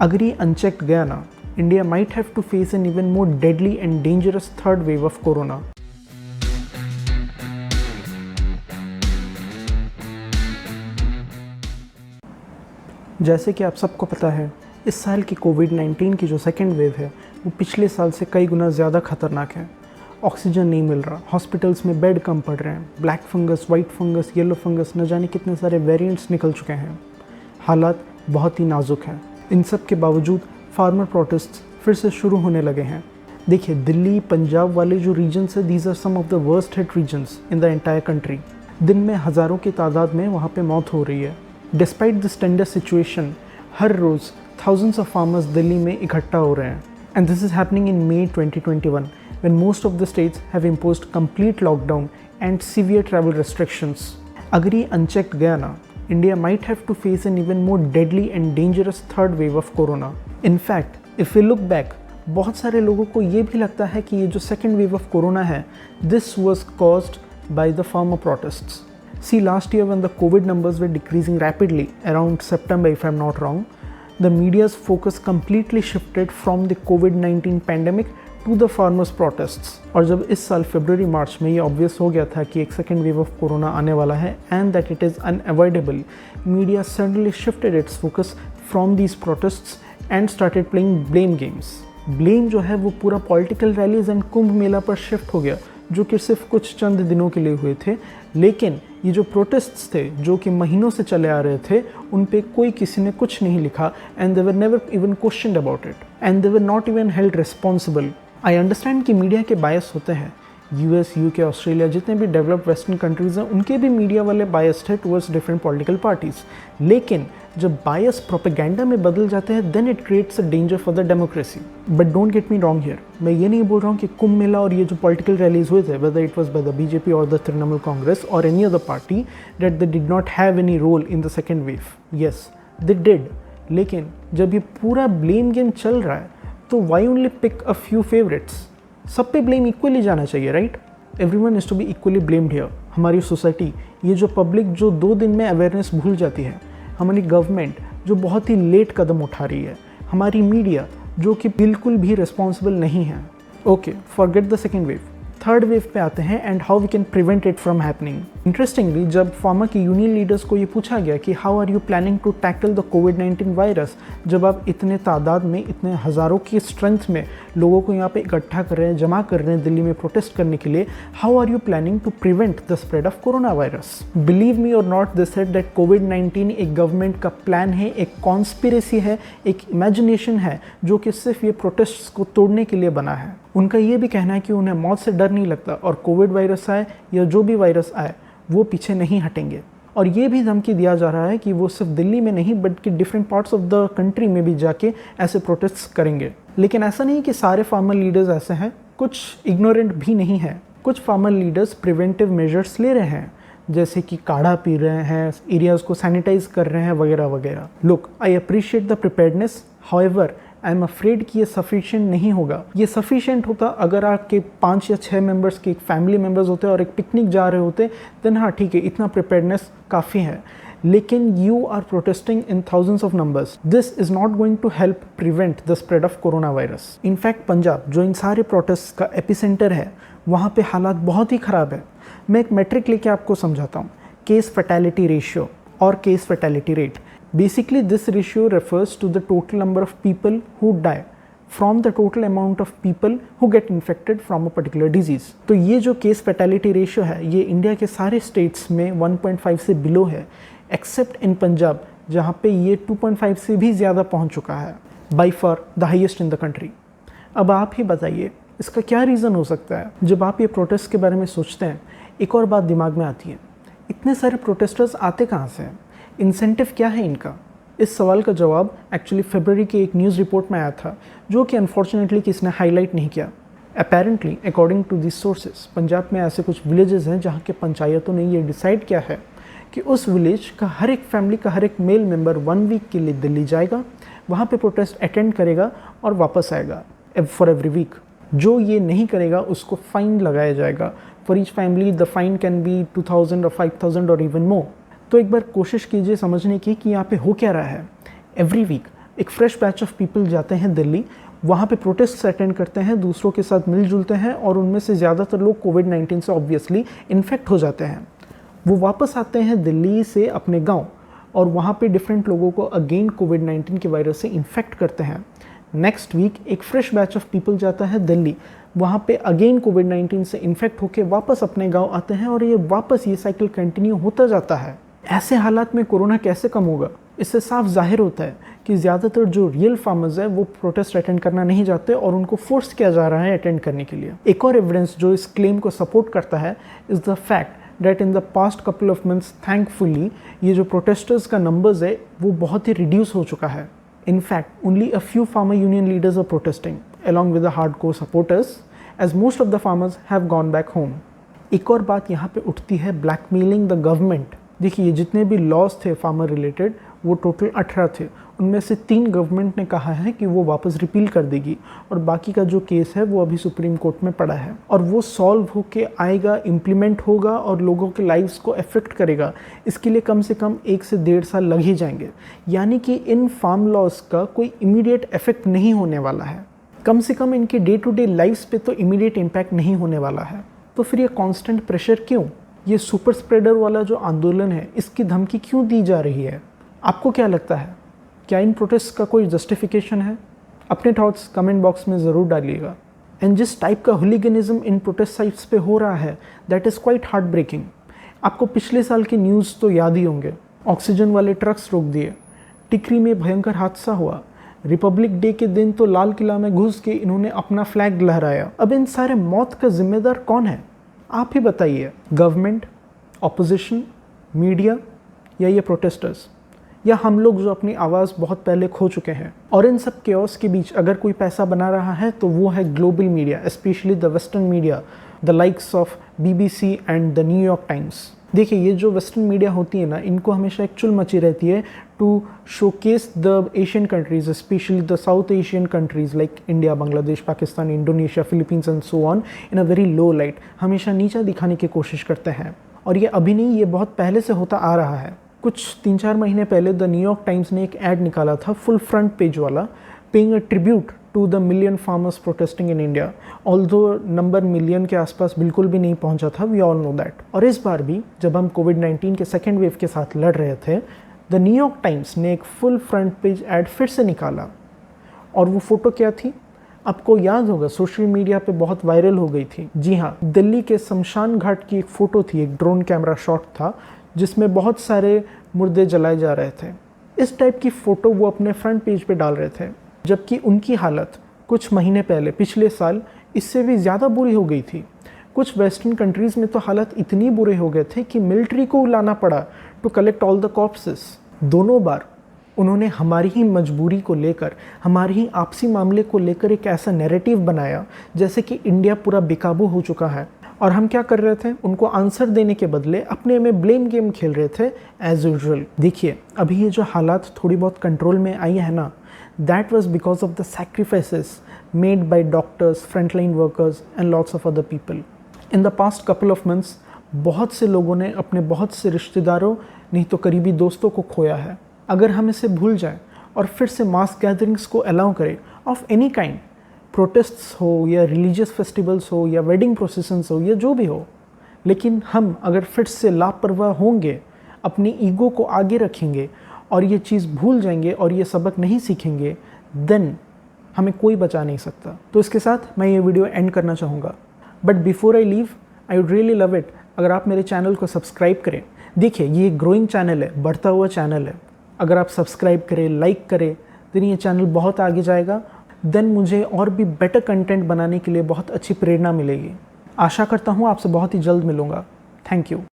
अगर ये अनचेक्ड गया ना, India might have to face an even more deadly and dangerous third wave of corona. जैसे कि आप सबको पता है, इस साल की कोविड-19 की जो सेकेंड वेव है वो पिछले साल से कई गुना ज़्यादा खतरनाक है। ऑक्सीजन नहीं मिल रहा, हॉस्पिटल्स में बेड कम पड़ रहे हैं, black fungus, white fungus, yellow fungus, न जाने कितने सारे वेरिएंट्स निकल चुके हैं। हालात बहुत ही नाजुक हैं। इन सब के बावजूद फार्मर प्रोटेस्ट्स फिर से शुरू होने लगे हैं। देखिए, दिल्ली, पंजाब वाले जो रीजन्स है, these are some of the worst hit reasons in the entire country. दिन में हज़ारों की तादाद में वहाँ पे मौत हो रही है। डिस्पाइट दिस टेंडर सिचुएशन, हर रोज़ थाउजेंड्स ऑफ फार्मर्स दिल्ली में इकट्ठा हो रहे हैं। And this is happening in May 2021 when most of the states have imposed complete lockdown and severe travel restrictions. अगर ये अनचेक्ड गया ना, India might have to face an even more deadly and dangerous third wave of corona. In fact, if we look back, बहुत सारे लोगों को ये भी लगता है कि ये जो सेकेंड वेव ऑफ कोरोना है, this was caused by the farmer protests. See, last year when the COVID numbers were decreasing rapidly around September, if I'm not wrong, the media's focus completely shifted from the COVID-19 pandemic to the farmers protests. और जब इस साल फरवरी मार्च में ये obvious हो गया था कि एक सेकेंड वेव ऑफ कोरोना आने वाला है and that it is unavoidable, media suddenly shifted its focus from these protests and started playing blame games. Blame जो है वो पूरा political rallies and Kumbh Mela पर शिफ्ट हो गया, जो कि सिर्फ कुछ चंद दिनों के लिए हुए थे। लेकिन ये जो प्रोटेस्ट्स थे, जो कि महीनों से चले आ रहे थे, उन पे कोई किसी ने कुछ नहीं लिखा and they were never even questioned about it and they were not even held responsible. I understand कि मीडिया के बायस होते हैं। US, UK, ऑस्ट्रेलिया, जितने भी डेवलप्ड वेस्टर्न कंट्रीज़ हैं, उनके भी मीडिया वाले बायस्ड है टुवर्ड्स डिफरेंट पॉलिटिकल पार्टीज़। लेकिन जब बायस प्रोपेगेंडा में बदल जाते हैं, then it creates a danger for the democracy. But don't get me wrong here, मैं ये नहीं बोल रहा हूँ कि कुंभ मेला और ये जो पॉलिटिकल रैलीज हुए थे, whether it was by the BJP और द तृणमूल कांग्रेस और any other party, that they did not have any role in the second wave. Yes, they did. लेकिन जब ये पूरा ब्लेम गेम चल रहा है, तो why only pick a few favourites? सब पे ब्लेम इक्वली जाना चाहिए, right? Everyone is to be equally blamed here. हमारी सोसाइटी, ये जो पब्लिक जो 2 दिन में अवेयरनेस भूल जाती है, हमारी गवर्नमेंट जो बहुत ही लेट कदम उठा रही है, हमारी मीडिया जो कि बिल्कुल भी रिस्पॉन्सिबल नहीं है। Okay, forget the second wave, third wave पे आते हैं and how we can prevent it from happening. Interestingly, जब फार्मा की यूनियन लीडर्स को ये पूछा गया कि how are you planning to tackle the कोविड-19 वायरस, जब आप इतने तादाद में, इतने हज़ारों की स्ट्रेंथ में लोगों को यहाँ पे इकट्ठा कर रहे हैं, जमा कर रहे हैं दिल्ली में प्रोटेस्ट करने के लिए, how are you planning to prevent the spread of corona virus? Believe me or not, they said that कोविड-19 एक गवर्नमेंट का प्लान है, एक कॉन्स्पिरेसी है, एक इमेजिनेशन है, जो कि सिर्फ ये प्रोटेस्ट्स को तोड़ने के लिए बना है। उनका ये भी कहना है कि उन्हें मौत से डर नहीं लगता और कोविड वायरस आए या जो भी वायरस आए, वो पीछे नहीं हटेंगे। और ये भी धमकी दिया जा रहा है कि वो सिर्फ दिल्ली में नहीं बल्कि different parts of the country में भी जाके ऐसे प्रोटेस्ट करेंगे। लेकिन ऐसा नहीं कि सारे फार्मर लीडर्स ऐसे हैं, कुछ इग्नोरेंट भी नहीं है। कुछ फार्मर लीडर्स प्रिवेंटिव मेजर्स ले रहे हैं, जैसे कि काढ़ा पी रहे हैं, एरियाज़ को सैनिटाइज कर रहे हैं, वगैरह वगैरह। Look, I appreciate the preparedness, however I am afraid कि ये सफिशिएंट नहीं होगा। ये सफिशिएंट होता अगर आपके 5 या 6 मेंबर्स के एक फैमिली मेंबर्स होते और एक पिकनिक जा रहे होते, देन हाँ ठीक है, इतना प्रिपेयर्डनेस काफ़ी है। लेकिन you are protesting in thousands of numbers, this is not going to help prevent the spread of corona virus. In fact Punjab, जो इन सारे प्रोटेस्ट का एपिसेंटर है, वहाँ पे हालात बहुत ही ख़राब है। मैं एक मेट्रिक लेके आपको समझाता हूँ, केस फैटेलिटी रेशियो और case fatality rate. Basically, this ratio refers to the total number of people who die from the total amount of people who get infected from a particular disease. तो ये जो case fatality ratio है, ये India के सारे states में 1.5 से below है, एक्सेप्ट इन पंजाब, जहाँ पे ये 2.5 से भी ज़्यादा पहुँच चुका है, by far the highest in the country. अब आप ही बताइए, इसका क्या रीज़न हो सकता है? जब आप ये प्रोटेस्ट के बारे में सोचते हैं, एक और बात दिमाग में आती है, इतने सारे प्रोटेस्टर्स आते कहाँ से हैं? इंसेंटिव क्या है इनका? इस सवाल का जवाब एक्चुअली फरवरी की एक न्यूज़ रिपोर्ट में आया था, जो कि अनफॉर्चुनेटली किसी ने हाईलाइट नहीं किया। Apparently, according to this sources, Punjab में ऐसे कुछ विलेजेस हैं जहाँ के पंचायतों ने ये डिसाइड किया है कि उस विलेज का हर एक फैमिली का हर एक मेल मेंबर 1 वीक के लिए दिल्ली जाएगा, वहाँ पे प्रोटेस्ट अटेंड करेगा और वापस आएगा फॉर एवरी वीक। जो ये नहीं करेगा उसको फाइन लगाया जाएगा। For each family the fine can be 2000 और 5000 और इवन मोर। तो एक बार कोशिश कीजिए समझने की कि यहाँ पे हो क्या रहा है। एवरी वीक एक फ्रेश बैच ऑफ पीपल जाते हैं दिल्ली, वहाँ पे प्रोटेस्ट अटेंड करते हैं, दूसरों के साथ मिलजुलते हैं और उनमें से ज़्यादातर लोग कोविड-19 से ऑब्वियसली इन्फेक्ट हो जाते हैं। वो वापस आते हैं दिल्ली से अपने गांव और वहाँ पे डिफरेंट लोगों को अगेन कोविड-19 के वायरस से इन्फेक्ट करते हैं। नेक्स्ट वीक एक फ्रेश बैच ऑफ पीपल जाता है दिल्ली, वहाँ पे अगेन कोविड-19 से इन्फेक्ट होकर वापस अपने गांव आते हैं और ये साइकिल कंटिन्यू होता जाता है। ऐसे हालात में कोरोना कैसे कम होगा? इससे साफ जाहिर होता है कि ज़्यादातर जो रियल फार्मर्स है वो प्रोटेस्ट अटेंड करना नहीं चाहते और उनको फोर्स किया जा रहा है अटेंड करने के लिए। एक और एविडेंस जो इस क्लेम को सपोर्ट करता है is the fact that in the past couple of months thankfully ये जो प्रोटेस्टर्स का नंबर्स है वो बहुत ही रिड्यूस हो चुका है। In fact, only a few farmer union leaders are protesting, along with the hardcore supporters, as most of the farmers have gone back home. एक और बात यहाँ पे उठती है ब्लैकमेलिंग द गवर्नमेंट। देखिए जितने भी लॉज थे फार्मर रिलेटेड वो टोटल 18 थे, उनमें से 3 गवर्नमेंट ने कहा है कि वो वापस रिपील कर देगी और बाकी का जो केस है वो अभी सुप्रीम कोर्ट में पड़ा है और वो सॉल्व होके आएगा, इम्प्लीमेंट होगा और लोगों के लाइव्स को अफेक्ट करेगा। इसके लिए कम से कम 1 से 1.5 साल लग ही जाएंगे, यानी कि इन फार्म लॉज का कोई इमीडिएट इफेक्ट नहीं होने वाला है। कम से कम इनके डे टू डे लाइफ्स पे तो इमीडिएट इम्पैक्ट नहीं होने वाला है। तो फिर ये कॉन्स्टेंट प्रेशर क्यों? ये सुपर स्प्रेडर वाला जो आंदोलन है इसकी धमकी क्यों दी जा रही है? आपको क्या लगता है? क्या इन प्रोटेस्ट का कोई जस्टिफिकेशन है? अपने थॉट्स कमेंट बॉक्स में ज़रूर डालिएगा। एंड जिस टाइप का हुलिगनिज्म इन प्रोटेस्ट साइट्स पे हो रहा है that is quite heart breaking. आपको पिछले साल के न्यूज़ तो याद ही होंगे। ऑक्सीजन वाले ट्रक्स रोक दिए, टिकरी में भयंकर हादसा हुआ, रिपब्लिक डे के दिन तो लाल किला में घुस के इन्होंने अपना फ्लैग लहराया। अब इन सारे मौत का जिम्मेदार कौन है? आप ही बताइए। गवर्नमेंट, ऑपोजिशन, मीडिया या ये प्रोटेस्टर्स, या हम लोग जो अपनी आवाज़ बहुत पहले खो चुके हैं? और इन सब केओस के बीच अगर कोई पैसा बना रहा है तो वो है global media, specially the western media, the likes of BBC and the New York times. देखिए ये जो वेस्टर्न मीडिया होती है ना, इनको हमेशा एक चुल मची रहती है to showcase the Asian countries, specially the South Asian countries like India, Bangladesh, Pakistan, Indonesia, Philippines and so on in a very low light. हमेशा नीचा दिखाने की कोशिश करते हैं और ये अभी नहीं, ये बहुत पहले से होता आ रहा है। कुछ 3-4 महीने पहले द न्यूयॉर्क टाइम्स ने एक ऐड निकाला था फुल फ्रंट पेज वाला, paying a tribute to the million farmers protesting in India. Although number million के आसपास बिल्कुल भी नहीं पहुंचा था, वी ऑल नो दैट। और इस बार भी जब हम कोविड-19 के सेकेंड वेव के साथ लड़ रहे थे, द न्यूयॉर्क टाइम्स ने एक फुल फ्रंट पेज ऐड फिर से निकाला और वो फ़ोटो क्या थी? आपको याद होगा, सोशल मीडिया पे बहुत वायरल हो गई थी। जी हाँ, दिल्ली के शमशान घाट की एक फ़ोटो थी, एक ड्रोन कैमरा शॉट था जिसमें बहुत सारे मुर्दे जलाए जा रहे थे। इस टाइप की फ़ोटो वो अपने फ्रंट पेज पे डाल रहे थे, जबकि उनकी हालत कुछ महीने पहले, पिछले साल, इससे भी ज़्यादा बुरी हो गई थी। कुछ वेस्टर्न कंट्रीज़ में तो हालत इतनी बुरे हो गए थे कि मिलिट्री को लाना पड़ा टू कलेक्ट ऑल द कॉर्प्सेस। दोनों बार उन्होंने हमारी ही मजबूरी को लेकर, हमारी ही आपसी मामले को लेकर एक ऐसा नैरेटिव बनाया जैसे कि इंडिया पूरा बेकाबू हो चुका है। और हम क्या कर रहे थे? उनको आंसर देने के बदले अपने में ब्लेम गेम खेल रहे थे एज यूजुअल। देखिए अभी ये जो हालात थोड़ी बहुत कंट्रोल में आई है ना, that was because of the sacrifices made by doctors, frontline workers and lots of other people. In the past couple of months बहुत से लोगों ने अपने बहुत से रिश्तेदारों, नहीं तो करीबी दोस्तों को खोया है। अगर हम इसे भूल जाएं और फिर से मास गैदरिंग्स को अलाउ करें ऑफ एनी काइंड, प्रोटेस्ट्स हो या रिलीजियस फेस्टिवल्स हो या वेडिंग प्रोसेसन्स हो या जो भी हो, लेकिन हम अगर फिर से लापरवाह होंगे, अपनी ईगो को आगे रखेंगे और ये चीज़ भूल जाएंगे और ये सबक नहीं सीखेंगे, देन हमें कोई बचा नहीं सकता। तो इसके साथ मैं ये वीडियो एंड करना चाहूँगा, but before I leave I would really love it अगर आप मेरे चैनल को सब्सक्राइब करें। देखिए ये ग्रोइंग चैनल है, बढ़ता हुआ चैनल है। अगर आप सब्सक्राइब करें, लाइक करें, देन ये चैनल बहुत आगे जाएगा, देन मुझे और भी बेटर कंटेंट बनाने के लिए बहुत अच्छी प्रेरणा मिलेगी। आशा करता हूँ आपसे बहुत ही जल्द मिलूँगा। Thank you.